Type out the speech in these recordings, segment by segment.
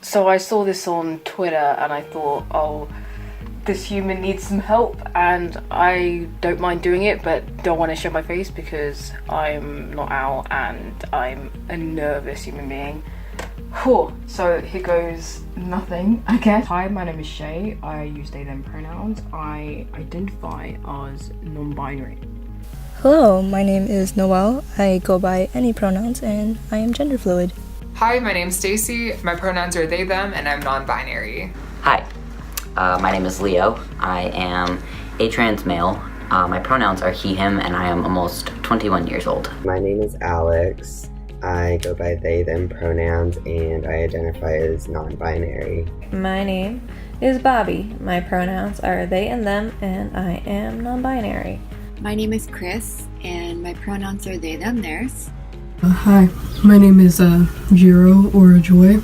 So I saw this on Twitter and I thought, oh, this human needs some help, and I don't mind doing it, but don't want to show my face because I'm not out and I'm a nervous human being. Whew. So here goes nothing, I guess. Hi, my name is Shay. I use they, them pronouns. I identify as non-binary. Hello, my name is Noelle. I go by any pronouns and I am gender fluid. Hi, my name's Stacy. My pronouns are they, them, and I'm non-binary. Hi, my name is Leo. I am a trans male. My pronouns are he, him, and I am almost 21 years old. My name is Alex. I go by they, them pronouns, and I identify as non-binary. My name is Bobby. My pronouns are they and them, and I am non-binary. My name is Chris, and my pronouns are they, them, theirs. Hi, my name is Jiro or Joy.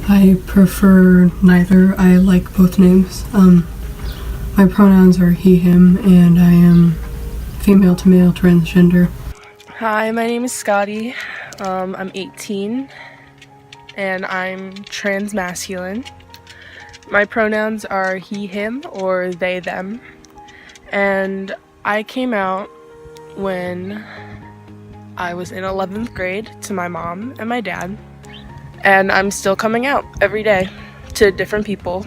I prefer neither. I like both names. My pronouns are he, him, and I am female to male transgender. Hi, my name is Scotty. I'm 18 and I'm transmasculine. My pronouns are he, him, or they, them. And I came out when I was in 11th grade to my mom and my dad. And I'm still coming out every day to different people.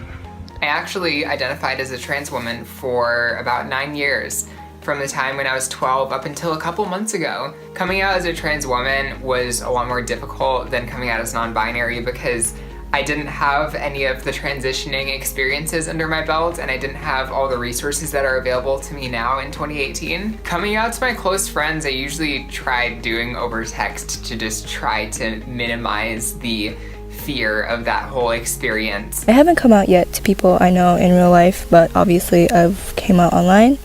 I actually identified as a trans woman for about 9 years, from the time when I was 12 up until a couple months ago. Coming out as a trans woman was a lot more difficult than coming out as non-binary because I didn't have any of the transitioning experiences under my belt, and I didn't have all the resources that are available to me now in 2018. Coming out to my close friends, I usually tried doing over text to just try to minimize the fear of that whole experience. I haven't come out yet to people I know in real life, but obviously I've came out online.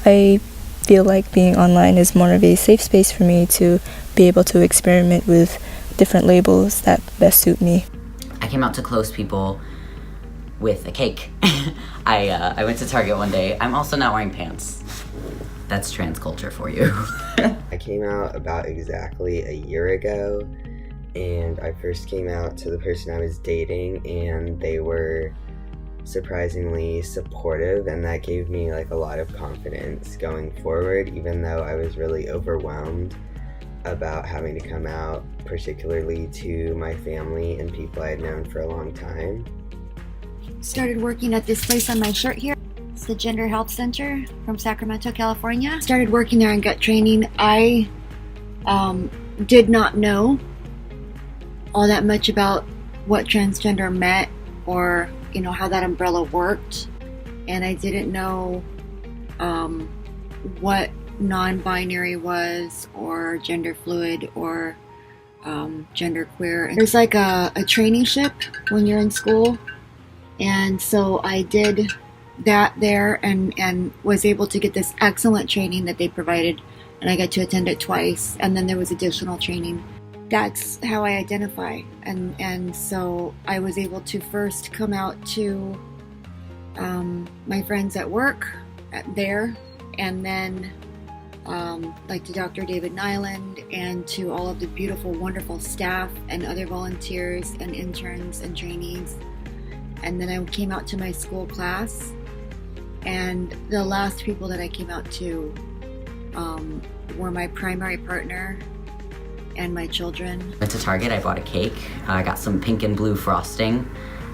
I feel like being online is more of a safe space for me to be able to experiment with different labels that best suit me. I came out to close people with a cake. I went to Target one day. I'm also not wearing pants. That's trans culture for you. I came out about exactly a year ago, and I first came out to the person I was dating, and they were surprisingly supportive, and that gave me like a lot of confidence going forward, even though I was really overwhelmed about having to come out, particularly to my family and people I had known for a long time. Started working at this place on my shirt here. It's the Gender Health Center from Sacramento, California. Started working there and got training. I did not know all that much about what transgender meant or, how that umbrella worked. And I didn't know what non-binary was, or gender fluid, or gender queer. There's like a traineeship when you're in school, and so I did that there and was able to get this excellent training that they provided, and I got to attend it twice, and then there was additional training. That's how I identify, and so I was able to first come out to my friends at work there, and then like to Dr. David Nyland, and to all of the beautiful, wonderful staff and other volunteers and interns and trainees. And then I came out to my school class, and the last people that I came out to were my primary partner and my children. Went to Target, I bought a cake. I got some pink and blue frosting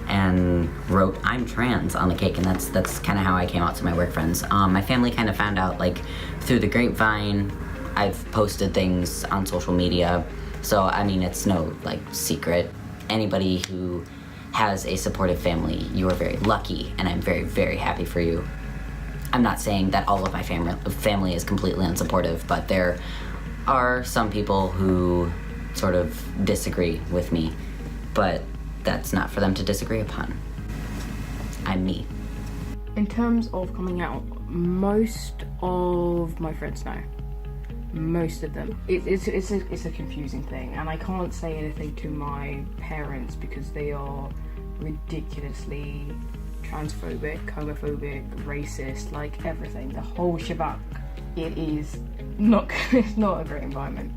and wrote "I'm trans" on the cake, and that's kind of how I came out to my work friends. My family kind of found out like through the grapevine. I've posted things on social media, so I mean it's no like secret. Anybody who has a supportive family, you are very lucky, and I'm very, very happy for you. I'm not saying that all of my family is completely unsupportive, but there are some people who sort of disagree with me, but that's not for them to disagree upon. I'm me. In terms of coming out, most of my friends know. Most of them. It's a confusing thing, and I can't say anything to my parents because they are ridiculously transphobic, homophobic, racist, like everything, the whole shebang. It is not it's not a great environment.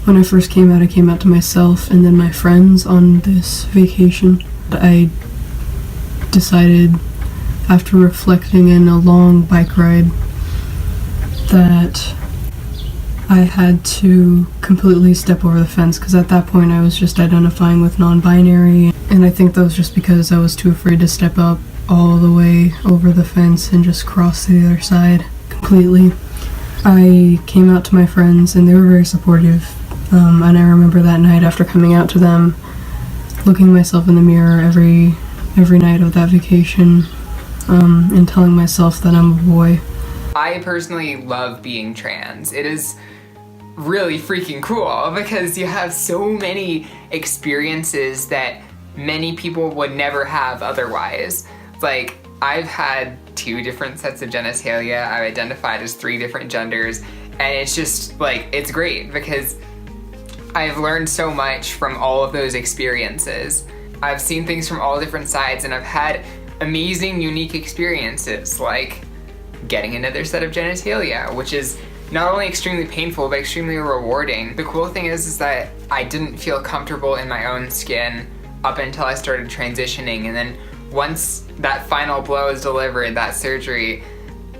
When I first came out, I came out to myself and then my friends on this vacation. I decided, after reflecting in a long bike ride, that I had to completely step over the fence, because at that point I was just identifying with non-binary, and I think that was just because I was too afraid to step up all the way over the fence and just cross to the other side completely. I came out to my friends and they were very supportive, and I remember that night after coming out to them, looking myself in the mirror every night of that vacation, and telling myself that I'm a boy. I personally love being trans. It is really freaking cool because you have so many experiences that many people would never have otherwise. Like, I've had 2 different sets of genitalia, I've identified as 3 different genders, and it's just like, it's great because I've learned so much from all of those experiences. I've seen things from all different sides, and I've had amazing, unique experiences, like getting another set of genitalia, which is not only extremely painful, but extremely rewarding. The cool thing is that I didn't feel comfortable in my own skin up until I started transitioning, and then once that final blow is delivered, that surgery,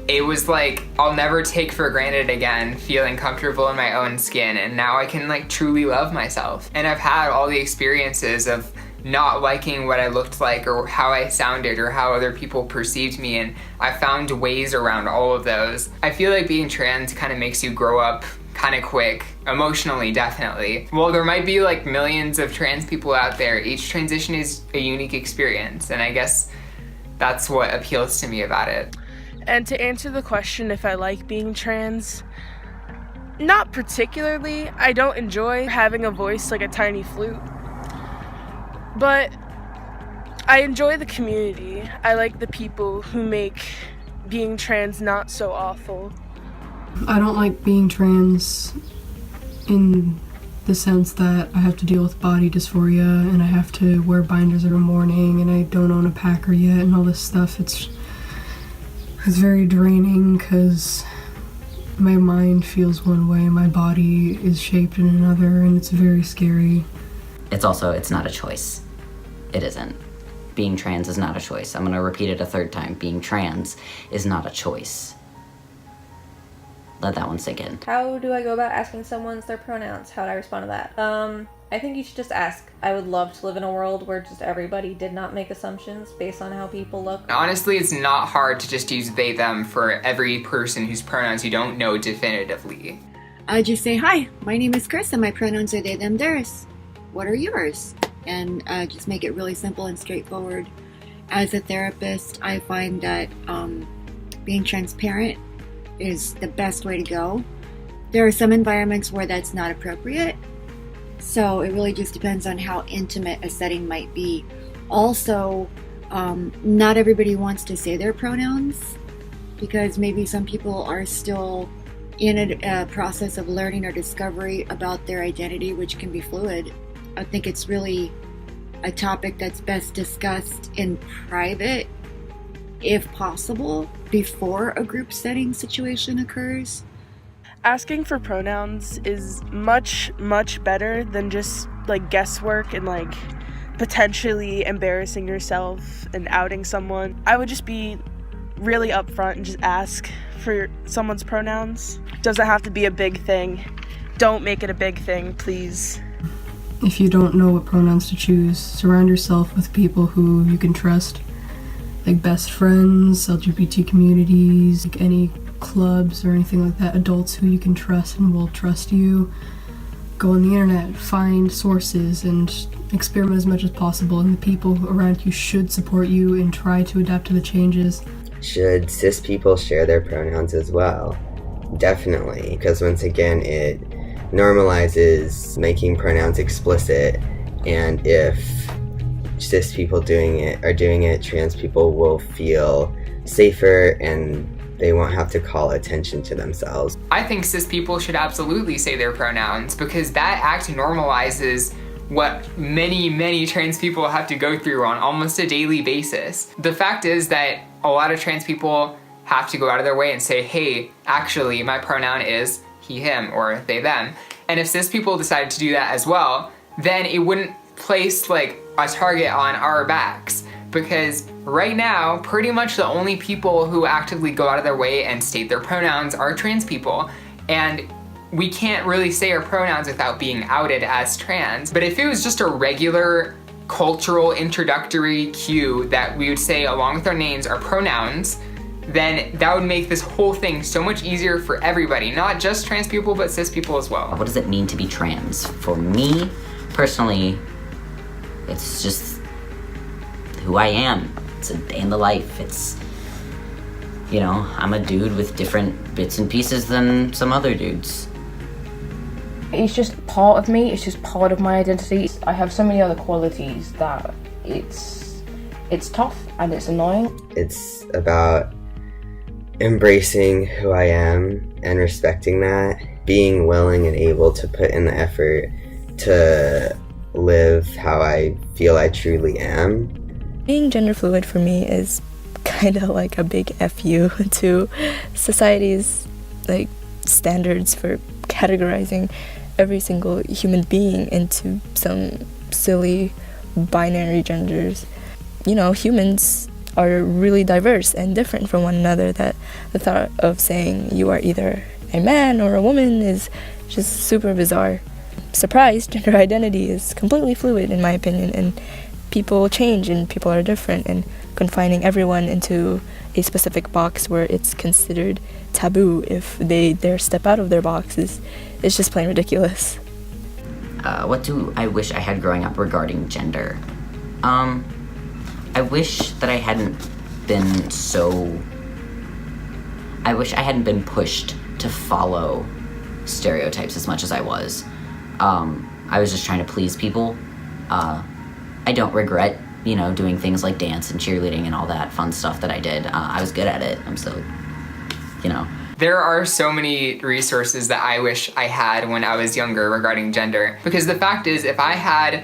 it was like, I'll never take for granted again feeling comfortable in my own skin, and now I can like truly love myself. And I've had all the experiences of not liking what I looked like or how I sounded or how other people perceived me, and I found ways around all of those. I feel like being trans kind of makes you grow up kind of quick, emotionally, definitely. Well, there might be like millions of trans people out there. Each transition is a unique experience, and I guess that's what appeals to me about it. And to answer the question if I like being trans, not particularly. I don't enjoy having a voice like a tiny flute. But I enjoy the community. I like the people who make being trans not so awful. I don't like being trans in the sense that I have to deal with body dysphoria and I have to wear binders every morning and I don't own a packer yet and all this stuff. It's very draining because my mind feels one way, my body is shaped in another, and it's very scary. It's not a choice. It isn't. Being trans is not a choice. I'm gonna repeat it a 3rd time. Being trans is not a choice. Let that one sink in. How do I go about asking someone their pronouns? How do I respond to that? I think you should just ask. I would love to live in a world where just everybody did not make assumptions based on how people look. Honestly, it's not hard to just use they, them for every person whose pronouns you don't know definitively. I just say, hi, my name is Chris and my pronouns are they, them, theirs. What are yours? And just make it really simple and straightforward. As a therapist, I find that being transparent is the best way to go. There are some environments where that's not appropriate, so it really just depends on how intimate a setting might be. Also, not everybody wants to say their pronouns because maybe some people are still in a process of learning or discovery about their identity, which can be fluid. I think it's really a topic that's best discussed in private, if possible, before a group setting situation occurs. Asking for pronouns is much, much better than just like guesswork and like potentially embarrassing yourself and outing someone. I would just be really upfront and just ask for someone's pronouns. Doesn't have to be a big thing. Don't make it a big thing, please. If you don't know what pronouns to choose, surround yourself with people who you can trust, like best friends, LGBT communities, like any clubs or anything like that, adults who you can trust and will trust you. Go on the internet, find sources, and experiment as much as possible, and the people around you should support you and try to adapt to the changes. Should cis people share their pronouns as well? Definitely, because once again, it normalizes making pronouns explicit, and if cis people are doing it, trans people will feel safer and they won't have to call attention to themselves. I think cis people should absolutely say their pronouns because that act normalizes what many, many trans people have to go through on almost a daily basis. The fact is that a lot of trans people have to go out of their way and say, hey, actually, my pronoun is he, him, or they, them. And if cis people decided to do that as well, then it wouldn't place like a target on our backs. Because right now, pretty much the only people who actively go out of their way and state their pronouns are trans people. And we can't really say our pronouns without being outed as trans. But if it was just a regular cultural introductory cue that we would say along with our names our pronouns, then that would make this whole thing so much easier for everybody, not just trans people, but cis people as well. What does it mean to be trans? For me, personally, it's just who I am. It's a day in the life. It's, you know, I'm a dude with different bits and pieces than some other dudes. It's just part of me, it's just part of my identity. I have so many other qualities that it's tough and it's annoying. It's about embracing who I am and respecting that, being willing and able to put in the effort to live how I feel I truly am. Being gender fluid for me is kind of like a big FU to society's like standards for categorizing every single human being into some silly binary genders. You know, humans are really diverse and different from one another, that the thought of saying you are either a man or a woman is just super bizarre. Surprise, gender identity is completely fluid in my opinion, and people change and people are different, and confining everyone into a specific box where it's considered taboo if they dare step out of their box is just plain ridiculous. What do I wish I had growing up regarding gender? I wish that I hadn't been pushed to follow stereotypes as much as I was. I was just trying to please people. I don't regret, you know, doing things like dance and cheerleading and all that fun stuff that I did. I was good at it. I'm still, you know. There are so many resources that I wish I had when I was younger regarding gender. Because the fact is, if I had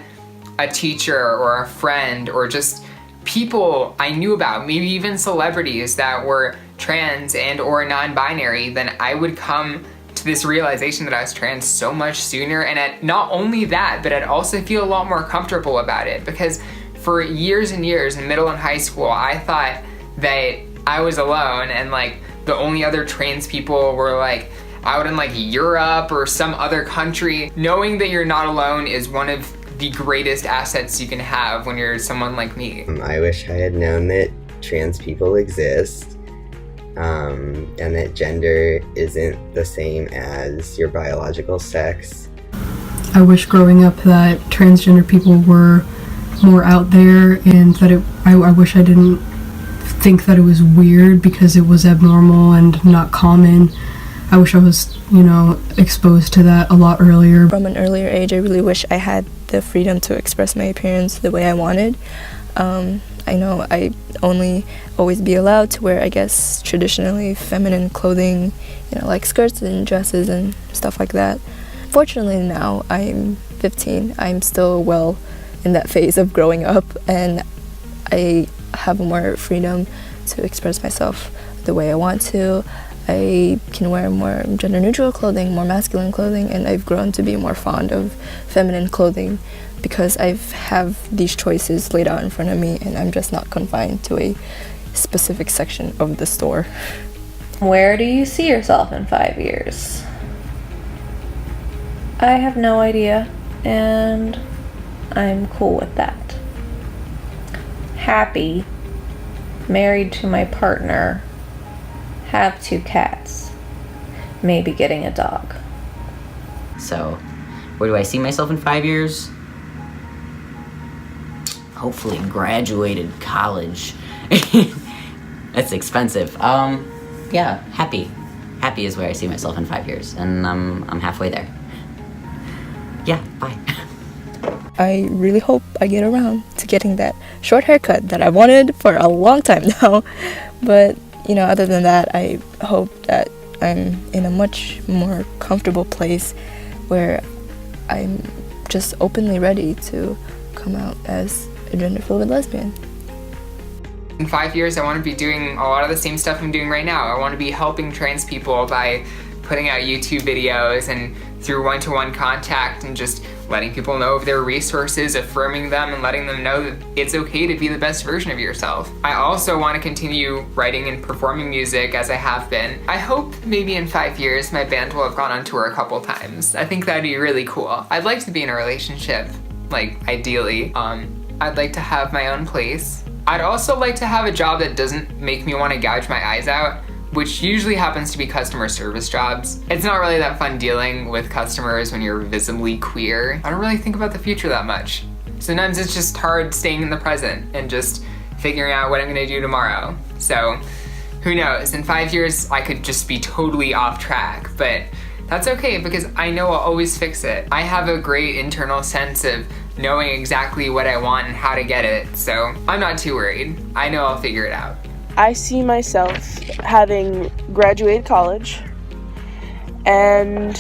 a teacher or a friend or just people I knew about, maybe even celebrities that were trans and or non-binary, then I would come to this realization that I was trans so much sooner. And not only that, but I'd also feel a lot more comfortable about it. Because for years and years in middle and high school, I thought that I was alone and like the only other trans people were like out in like Europe or some other country. Knowing that you're not alone is one of the greatest assets you can have when you're someone like me. I wish I had known that trans people exist, and that gender isn't the same as your biological sex. I wish growing up that transgender people were more out there, and that I wish I didn't think that it was weird because it was abnormal and not common. I wish I was, you know, exposed to that a lot earlier. From an earlier age, I really wish I had the freedom to express my appearance the way I wanted. I know I only always be allowed to wear, I guess, traditionally feminine clothing, you know, like skirts and dresses and stuff like that. Fortunately now, I'm 15. I'm still well in that phase of growing up, and I have more freedom to express myself the way I want to. I can wear more gender-neutral clothing, more masculine clothing, and I've grown to be more fond of feminine clothing because I have these choices laid out in front of me, and I'm just not confined to a specific section of the store. Where do you see yourself in 5 years? I have no idea, and I'm cool with that. Happy, married to my partner, have 2 cats, maybe getting a dog. So, where do I see myself in 5 years? Hopefully graduated college. That's expensive. Yeah, happy. Happy is where I see myself in 5 years, and I'm halfway there. Yeah, bye. I really hope I get around to getting that short haircut that I wanted for a long time now. But, you know, other than that, I hope that I'm in a much more comfortable place where I'm just openly ready to come out as a gender-fluid lesbian. In 5 years, I want to be doing a lot of the same stuff I'm doing right now. I want to be helping trans people by putting out YouTube videos and through one-to-one contact and just letting people know of their resources, affirming them, and letting them know that it's okay to be the best version of yourself. I also want to continue writing and performing music as I have been. I hope maybe in 5 years my band will have gone on tour a couple times. I think that'd be really cool. I'd like to be in a relationship, like ideally. I'd like to have my own place. I'd also like to have a job that doesn't make me want to gouge my eyes out, which usually happens to be customer service jobs. It's not really that fun dealing with customers when you're visibly queer. I don't really think about the future that much. Sometimes it's just hard staying in the present and just figuring out what I'm gonna do tomorrow. So who knows, in 5 years I could just be totally off track, but that's okay because I know I'll always fix it. I have a great internal sense of knowing exactly what I want and how to get it, so I'm not too worried. I know I'll figure it out. I see myself having graduated college and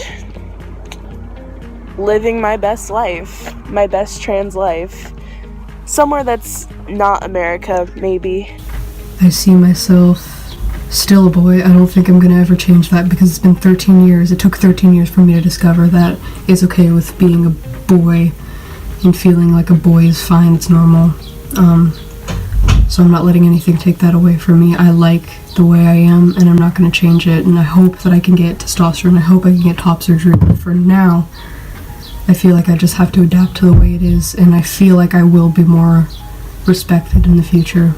living my best life, my best trans life, somewhere that's not America, maybe. I see myself still a boy. I don't think I'm going to ever change that because it's been 13 years. It took 13 years for me to discover that it's okay with being a boy and feeling like a boy is fine, it's normal. So I'm not letting anything take that away from me. I like the way I am, and I'm not going to change it, and I hope that I can get testosterone. I hope I can get top surgery, but for now, I feel like I just have to adapt to the way it is, and I feel like I will be more respected in the future.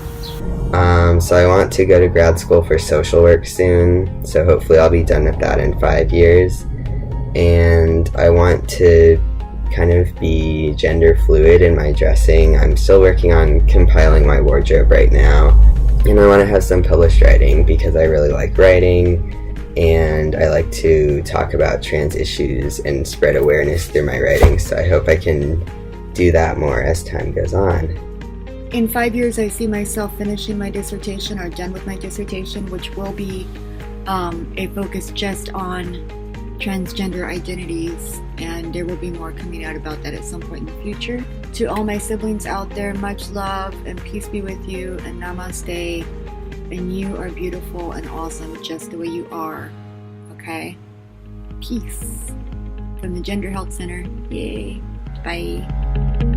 So I want to go to grad school for social work soon, so hopefully I'll be done with that in 5 years. And I want to kind of be gender fluid in my dressing. I'm still working on compiling my wardrobe right now, and I want to have some published writing because I really like writing and I like to talk about trans issues and spread awareness through my writing, so I hope I can do that more as time goes on. In 5 years, I see myself finishing my dissertation or done with my dissertation, which will be a focus just on transgender identities, and there will be more coming out about that at some point in the future. To all my siblings out there, much love and peace be with you, and namaste. And you are beautiful and awesome just the way you are, okay? Peace. From the Gender Health Center. Yay. Bye.